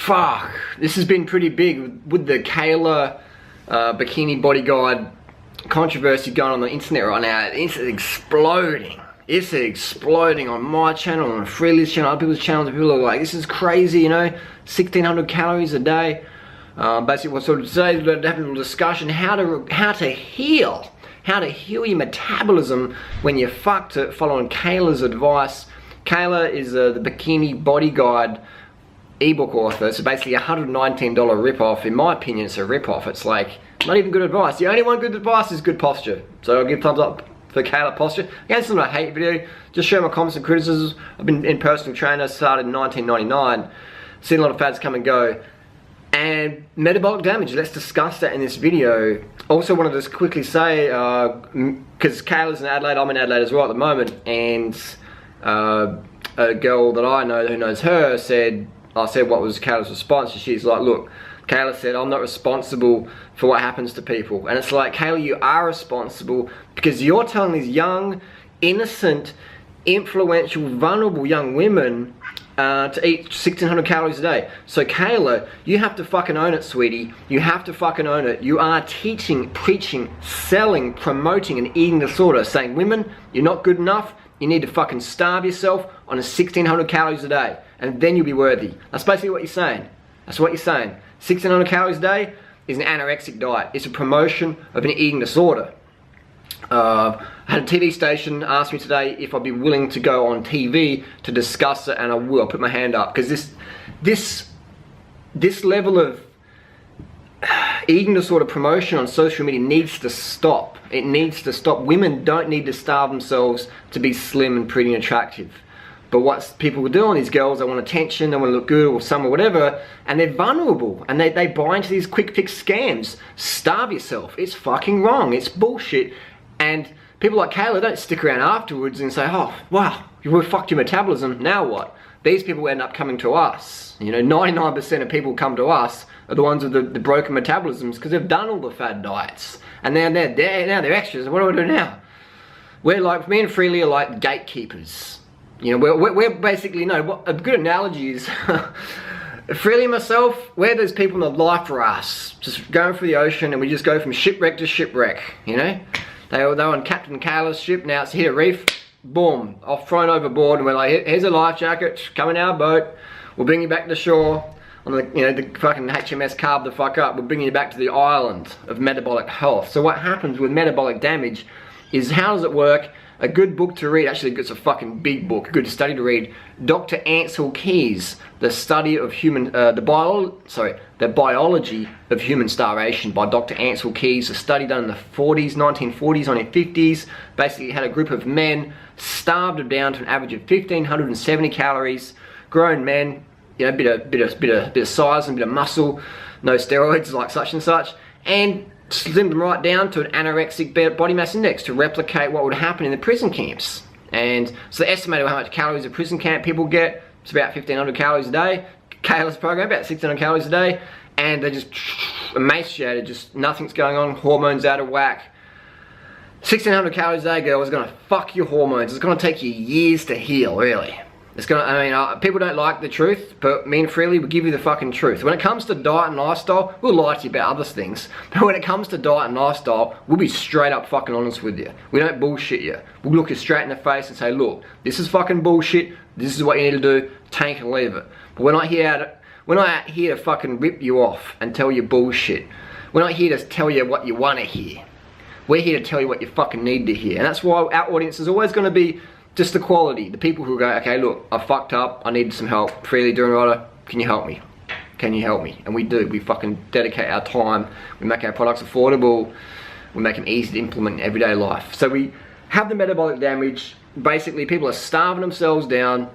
fuck, this has been pretty big with the Kayla bikini bodyguard controversy going on the internet right now. It's exploding. It's exploding on my channel, on Freelee's channel, other people's channels. People are like, this is crazy, you know, 1,600 calories a day. Basically, what sort of today we're having a little discussion how to heal your metabolism when you're fucked. Following Kayla's advice. Kayla is the Bikini Bodyguard ebook author. So basically, a $119 ripoff. In my opinion, it's a ripoff. It's like not even good advice. The only one good advice is good posture. So I'll give thumbs up for Kayla posture. Again, this is not a hate video. Just share my comments and criticisms. I've been in personal trainer, started in 1999. Seen a lot of fads come and go. And metabolic damage, let's discuss that in this video. Also wanted to just quickly say, because Kayla's in Adelaide, I'm in Adelaide as well at the moment, and a girl that I know who knows her said, I said what was Kayla's response, and she's like, look, Kayla said, I'm not responsible for what happens to people. And it's like, Kayla, you are responsible because you're telling these young, innocent, influential, vulnerable young women to eat 1,600 calories a day. So Kayla, you have to fucking own it, sweetie. You have to fucking own it. You are teaching, preaching, selling, promoting an eating disorder, saying, women, you're not good enough. You need to fucking starve yourself on 1,600 calories a day, and then you'll be worthy. That's basically what you're saying. That's what you're saying. 1,600 calories a day is an anorexic diet. It's a promotion of an eating disorder. I had a TV station ask me today if I'd be willing to go on TV to discuss it, and I will. I'll put my hand up, because this level of eating disorder promotion on social media needs to stop. It needs to stop. Women don't need to starve themselves to be slim and pretty and attractive. But what people are doing, these girls, they want attention, they want to look good or some or whatever, and they're vulnerable, and they buy into these quick fix scams. Starve yourself. It's fucking wrong. It's bullshit. And people like Kayla don't stick around afterwards and say, oh, wow, you fucked your metabolism, now what? These people end up coming to us. You know, 99% of people come to us are the ones with the broken metabolisms because they've done all the fad diets. And now they're extras. What do I do now? We're like, me and Freelee are like gatekeepers. You know, we're basically, no, a good analogy is, Freelee and myself, we're those people in the life rafts, just going through the ocean, and we just go from shipwreck to shipwreck, you know? They were on Captain Kayla's ship, now it's hit a reef, boom, off thrown overboard, and we're like, here's a life jacket, come in our boat, we'll bring you back to shore, on the, you know, the fucking HMS carved the fuck up, we'll bring you back to the island of metabolic health. So what happens with metabolic damage is, how does it work? A good book to read, actually it's a fucking big book, a good study to read, Dr. Ansel Keys, The Study of Human, the Biology of Human Starvation by Dr. Ansel Keys, a study done in the 40s, 1940s, 1950s, basically had a group of men starved them down to an average of 1,570 calories, grown men, you know, bit of size and bit of muscle, no steroids like such and such, and slimmed them right down to an anorexic body mass index to replicate what would happen in the prison camps. And so they estimated how much calories a prison camp people get. It's about 1,500 calories a day. Kayla's program, about 1,600 calories a day. And they're just emaciated, just nothing's going on, hormones out of whack. 1,600 calories a day, girl, is gonna fuck your hormones. It's gonna take you years to heal, really. It's gonna, I mean, people don't like the truth, but me and Freelee will give you the fucking truth. When it comes to diet and lifestyle, we'll lie to you about other things. But when it comes to diet and lifestyle, we'll be straight up fucking honest with you. We don't bullshit you. We'll look you straight in the face and say, look, this is fucking bullshit. This is what you need to do. Take and leave it. But we're not here to fucking rip you off and tell you bullshit. We're not here to tell you what you want to hear. We're here to tell you what you fucking need to hear. And that's why our audience is always going to be just the quality, the people who go, okay, look, I fucked up, I need some help. Freelee, durianrider, can you help me? Can you help me? And we do. We fucking dedicate our time. We make our products affordable. We make them easy to implement in everyday life. So we have the metabolic damage. Basically, people are starving themselves down,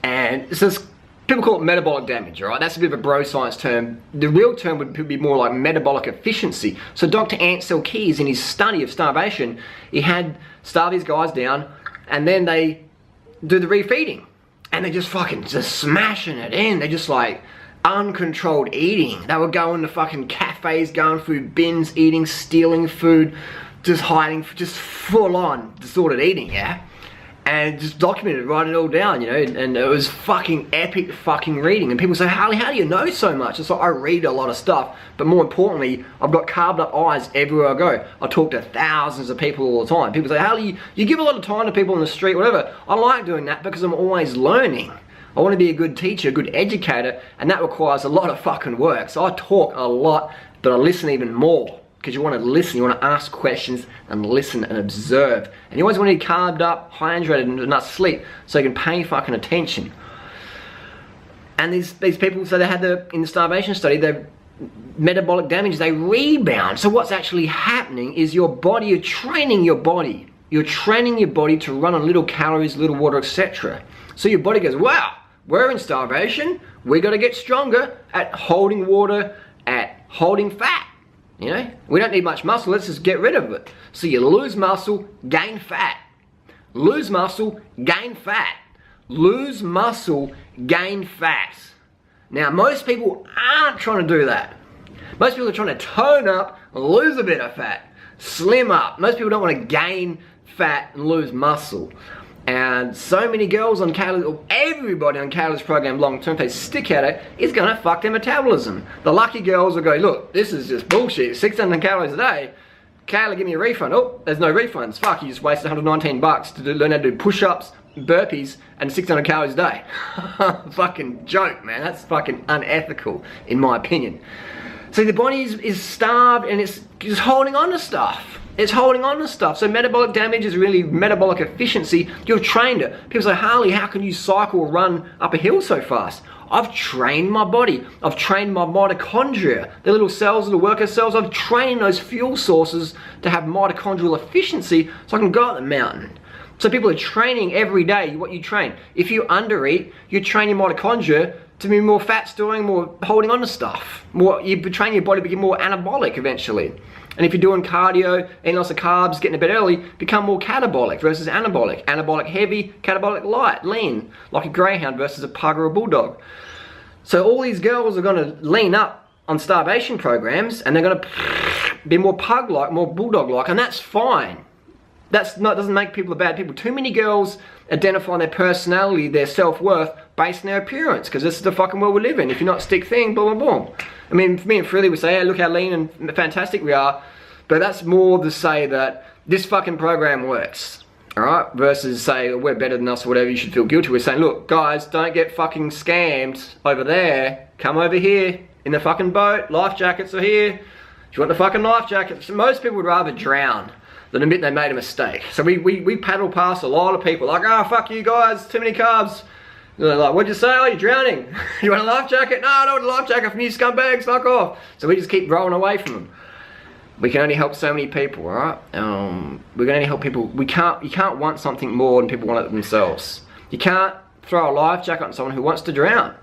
and it's just, people call it metabolic damage, alright? That's a bit of a bro science term. The real term would be more like metabolic efficiency. So Dr. Ansel Keys, in his study of starvation, he had starve these guys down, and then they do the refeeding. And they're just fucking just smashing it in. They're just like uncontrolled eating. They were going to fucking cafes, going through bins, eating, stealing food, just hiding, just full on disordered eating, yeah? and just documented, write it all down, you know, and it was fucking epic fucking reading. And people say, Harley, how do you know so much? It's like, I read a lot of stuff, but more importantly, I've got carved up eyes everywhere I go. I talk to thousands of people all the time. People say, Harley, you give a lot of time to people on the street, whatever. I like doing that because I'm always learning. I want to be a good teacher, a good educator, and that requires a lot of fucking work. So I talk a lot, but I listen even more. Because you want to listen, you want to ask questions and listen and observe. And you always want to be carved up, hydrated, and enough sleep so you can pay fucking attention. And these people, so they had in the starvation study, the metabolic damage, they rebound. So what's actually happening is your body, you're training your body. You're training your body to run on little calories, little water, etc. So your body goes, wow, we're in starvation. We got to get stronger at holding water, at holding fat. You know, we don't need much muscle, let's just get rid of it. So you lose muscle, gain fat. Lose muscle, gain fat. Lose muscle, gain fat. Now, most people aren't trying to do that. Most people are trying to tone up, lose a bit of fat, slim up. Most people don't want to gain fat and lose muscle. And so many girls on Kayla, or everybody on Kayla's program long term, if they stick at it, it's gonna fuck their metabolism. The lucky girls will go, look, this is just bullshit, 600 calories a day. Kayla, give me a refund. Oh, there's no refunds. Fuck, you just wasted 119 bucks to learn how to do push-ups, burpees, and 600 calories a day. Fucking joke, man. That's fucking unethical, in my opinion. So the body is starved and it's just holding on to stuff. It's holding on to stuff. So metabolic damage is really metabolic efficiency. You've trained it. People say, Harley, how can you cycle or run up a hill so fast? I've trained my body. I've trained my mitochondria. The little cells, the worker cells, I've trained those fuel sources to have mitochondrial efficiency so I can go up the mountain. So people are training every day what you train. If you undereat, you train your mitochondria to be more fat storing, more holding on to stuff. You train your body to be more anabolic eventually. And if you're doing cardio, eating lots of carbs, getting to bed early, become more catabolic versus anabolic. Anabolic heavy, catabolic light, lean, like a greyhound versus a pug or a bulldog. So all these girls are gonna lean up on starvation programs and they're gonna be more pug-like, more bulldog-like, and that's fine. Doesn't make people bad people. Too many girls identify their personality, their self-worth based on their appearance, because this is the fucking world we live in. If you're not stick thing, blah, blah, blah. I mean, for me and Freelee, we say, hey, look how lean and fantastic we are, but that's more to say that this fucking program works, all right? Versus say, we're better than us or whatever, you should feel guilty. We're saying, look, guys, don't get fucking scammed over there. Come over here in the fucking boat. Life jackets are here. If you want the fucking life jacket, so most people would rather drown than admit they made a mistake. So we paddle past a lot of people like, oh, fuck you guys, too many carbs. And they're like, what'd you say? Oh, you're drowning. You want a life jacket? No, I don't want a life jacket from you scumbags, fuck off. So we just keep rolling away from them. We can only help so many people, all right? We can only help people. You can't want something more than people want it themselves. You can't throw a life jacket on someone who wants to drown.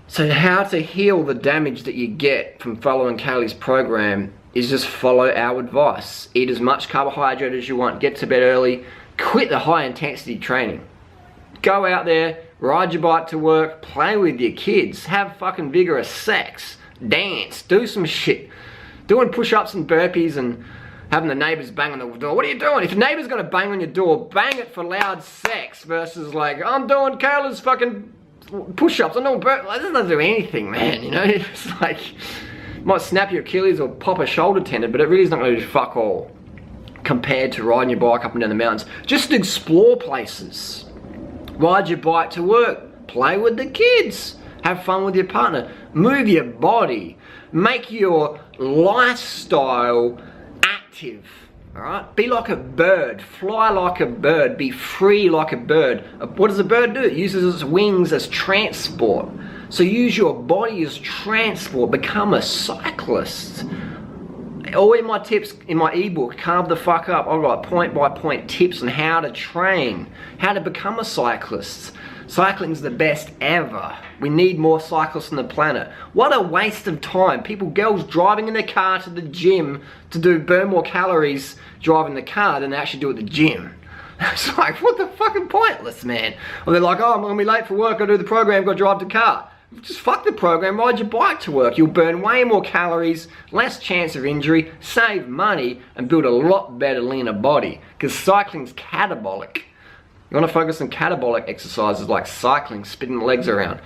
So how to heal the damage that you get from following Kayla's program is just follow our advice. Eat as much carbohydrate as you want, get to bed early, quit the high intensity training. Go out there, ride your bike to work, play with your kids, have fucking vigorous sex, dance, do some shit. Doing push-ups and burpees and having the neighbours bang on the door. What are you doing? If the neighbour's gonna bang on your door, bang it for loud sex versus like, I'm doing Kayla's fucking push-ups, I'm doing burpees. That doesn't do anything, man, you know? It's like, might snap your Achilles or pop a shoulder tendon, but it really is not going to do fuck all compared to riding your bike up and down the mountains. Just explore places. Ride your bike to work. Play with the kids. Have fun with your partner. Move your body. Make your lifestyle active. Alright? Be like a bird. Fly like a bird. Be free like a bird. What does a bird do? It uses its wings as transport. So use your body as transport. Become a cyclist. All in my tips in my ebook, Carve the Fuck Up, I write point by point tips on how to train, how to become a cyclist. Cycling's the best ever. We need more cyclists on the planet. What a waste of time. Girls driving in their car to the gym to burn more calories driving the car than they actually do at the gym. It's like, what the fucking pointless, man. Or they're like, oh, I'm gonna be late for work, I'll do the program, gotta drive the car. just fuck the program, ride your bike to work. You'll burn way more calories, less chance of injury, save money, and build a lot better, leaner body. Because cycling's catabolic. You want to focus on catabolic exercises like cycling, spinning the legs around.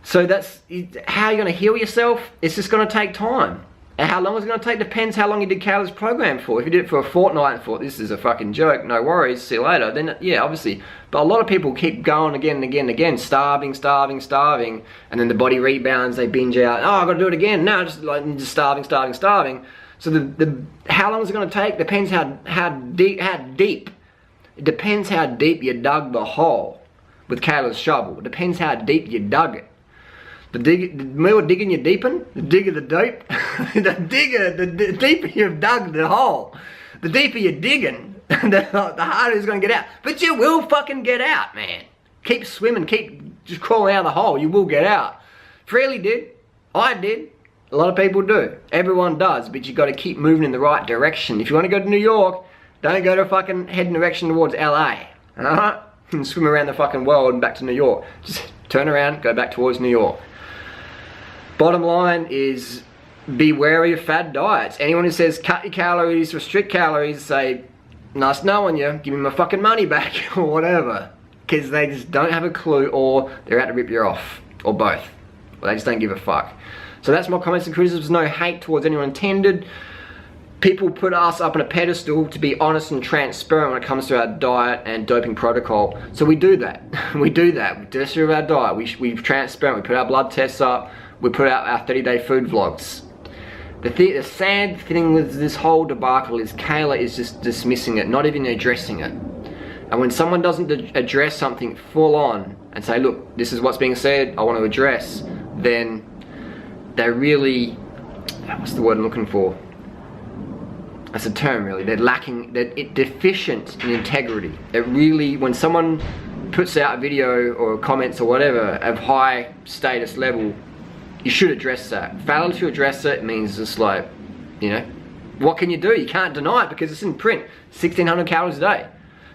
So that's how you're going to heal yourself. It's just going to take time. And how long is it going to take depends how long you did Kayla's program for. If you did it for a fortnight and thought this is a fucking joke, no worries, see you later, then yeah, obviously. But a lot of people keep going again and again and again, starving, and then the body rebounds, they binge out, oh, I've got to do it again, no, just starving. So the how long is it going to take depends how deep. It depends how deep you dug the hole with Kayla's shovel. It depends how deep you dug it. The more digging you deepen, the digger the deep, the deeper you've dug the hole. The deeper you're digging, the harder it's going to get out. But you will fucking get out, man. Keep swimming, keep just crawling out of the hole, you will get out. Freelee did, I did, a lot of people do. Everyone does, but you got to keep moving in the right direction. If you want to go to New York, don't go to fucking head in direction towards LA. Alright? And swim around the fucking world and back to New York. Just turn around, go back towards New York. Bottom line is, be wary of fad diets. Anyone who says cut your calories, restrict calories, say, nice knowing you, give me my fucking money back, or whatever. Because they just don't have a clue, or they're out to rip you off, or both. Or they just don't give a fuck. So that's my comments and criticisms. No hate towards anyone intended. People put us up on a pedestal to be honest and transparent when it comes to our diet and doping protocol. So we do that. We do that. We do our diet. We're transparent. We put our blood tests up. We put out our 30-day food vlogs. The sad thing with this whole debacle is Kayla is just dismissing it, not even addressing it. And when someone doesn't address something full on and say, look, this is what's being said, I want to address, then they're really, what's the word I'm looking for? That's a term really. They're lacking, they're deficient in integrity. It really, when someone puts out a video or comments or whatever of high status level, you should address that. Failure to address it means just like, you know, what can you do? You can't deny it because it's in print. 1,600 calories a day.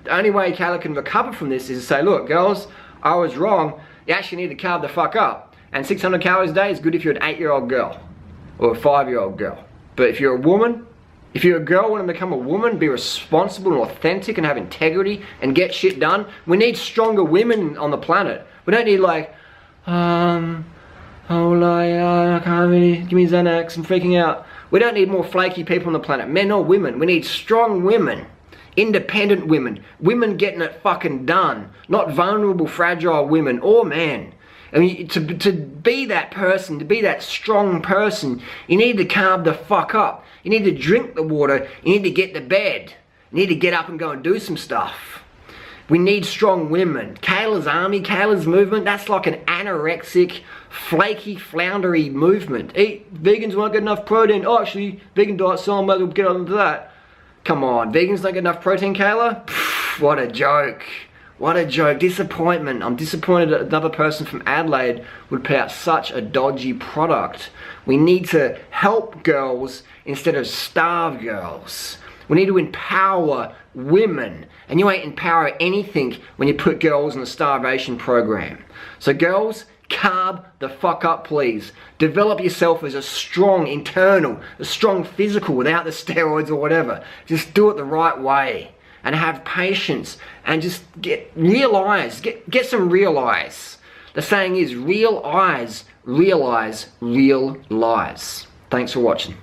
The only way Kayla can recover from this is to say, look, girls, I was wrong. You actually need to carb the fuck up. And 600 calories a day is good if you're an 8-year-old girl or a 5-year-old girl. But if you're a woman, if you're a girl want to become a woman, be responsible and authentic and have integrity and get shit done, we need stronger women on the planet. We don't need like, oh, like, I can't really, give me Xanax, I'm freaking out. We don't need more flaky people on the planet, men or women. We need strong women, independent women, women getting it fucking done, not vulnerable, fragile women or men. I mean, to be that person, to be that strong person, you need to carb the fuck up. You need to drink the water, you need to get to bed. You need to get up and go and do some stuff. We need strong women. Kayla's army, Kayla's movement, that's like an anorexic, flaky, floundery movement. Vegans won't get enough protein. Oh, actually, vegan diet, so I might as well get onto that. Come on, vegans don't get enough protein, Kayla? Pfft, what a joke. What a joke. Disappointment. I'm disappointed that another person from Adelaide would put out such a dodgy product. We need to help girls instead of starve girls. We need to empower women. And you ain't empower anything when you put girls in a starvation program. So girls, carb the fuck up, please. Develop yourself as a strong internal, a strong physical without the steroids or whatever. Just do it the right way. And have patience. And just get real eyes. Get some real eyes. The saying is, real eyes realize real lies. Thanks for watching.